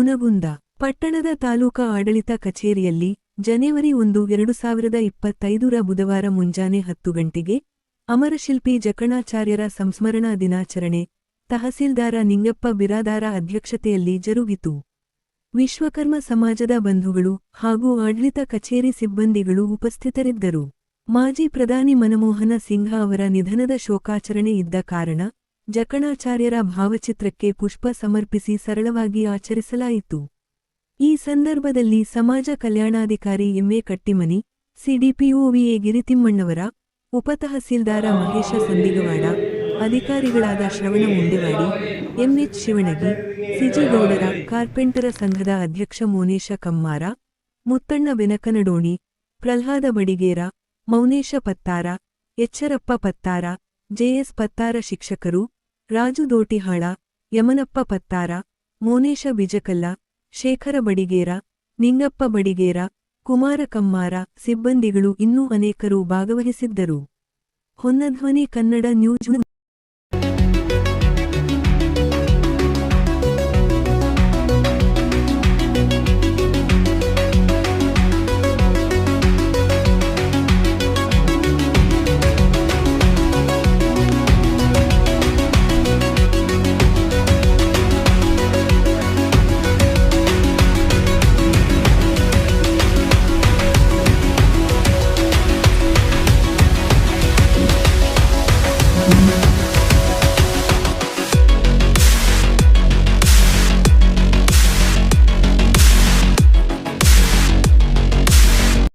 ಹುನಗುಂದ ಪಟ್ಟಣದ ತಾಲೂಕಾ ಆಡಳಿತ ಕಚೇರಿಯಲ್ಲಿ ಜನವರಿ 1, 2025 ಬುಧವಾರ ಮುಂಜಾನೆ 10 ಗಂಟೆಗೆ ಅಮರಶಿಲ್ಪಿ ಜಕಣಾಚಾರ್ಯರ ಸಂಸ್ಮರಣಾ ದಿನಾಚರಣೆ ತಹಸೀಲ್ದಾರ ನಿಂಗಪ್ಪ ಬಿರಾದಾರ ಅಧ್ಯಕ್ಷತೆಯಲ್ಲಿ ಜರುಗಿತು. ವಿಶ್ವಕರ್ಮ ಸಮಾಜದ ಬಂಧುಗಳು ಹಾಗೂ ಆಡಳಿತ ಕಚೇರಿ ಸಿಬ್ಬಂದಿಗಳು ಉಪಸ್ಥಿತರಿದ್ದರು. ಮಾಜಿ ಪ್ರಧಾನಿ ಮನಮೋಹನ ಸಿಂಹ ಅವರ ನಿಧನದ ಶೋಕಾಚರಣೆ ಇದ್ದ ಕಾರಣ ಜಕಣಾಚಾರ್ಯರ ಭಾವಚಿತ್ರಕ್ಕೆ ಪುಷ್ಪ ಸಮರ್ಪಿಸಿ ಸರಳವಾಗಿ ಆಚರಿಸಲಾಯಿತು. ಈ ಸಂದರ್ಭದಲ್ಲಿ ಸಮಾಜ ಕಲ್ಯಾಣಾಧಿಕಾರಿ ಎಂ.ಎ. ಕಟ್ಟಿಮನಿ, ಸಿಡಿಪಿಒ ವಿ.ಎ. ಗಿರಿತಿಮ್ಮಣ್ಣವರ, ಉಪತಹಸೀಲ್ದಾರ ಮಹೇಶ ಸಂದಿಗವಾಡ, ಅಧಿಕಾರಿಗಳಾದ ಶ್ರವಣ ಮುಂಡೆವಾಡಿ, ಎಂ.ಎಚ್. ಶಿವಣಗಿ, ಸಿಜಿಗೌಡರ, ಕಾರ್ಪೆಂಟರ ಸಂಘದ ಅಧ್ಯಕ್ಷ ಮೋನೇಶ ಕಮ್ಮಾರ, ಮುತ್ತಣ್ಣ ಬೆನಕನಡೋಣಿ, ಪ್ರಹ್ಲಾದ ಬಡಿಗೇರ, ಮೌನೇಶ ಪತ್ತಾರ, ಎಚ್ಚರಪ್ಪ ಪತ್ತಾರ, ಜೆ.ಎಸ್. ಪತ್ತಾರ ಶಿಕ್ಷಕರು, ರಾಜು ದೋಟಿಹಾಳ, ಯಮನಪ್ಪ ಪತ್ತಾರ, ಮೋನೇಶ ಬಿಜಕಲ್ಲ, ಶೇಖರ ಬಡಿಗೇರ, ನಿಂಗಪ್ಪ ಬಡಿಗೇರ, ಕುಮಾರ ಕಮ್ಮಾರ, ಸಿಬ್ಬಂದಿಗಳು ಇನ್ನೂ ಅನೇಕರು ಭಾಗವಹಿಸಿದ್ದರು. ಹೊನ್ನಧ್ವನಿ ಕನ್ನಡ ನ್ಯೂಸ್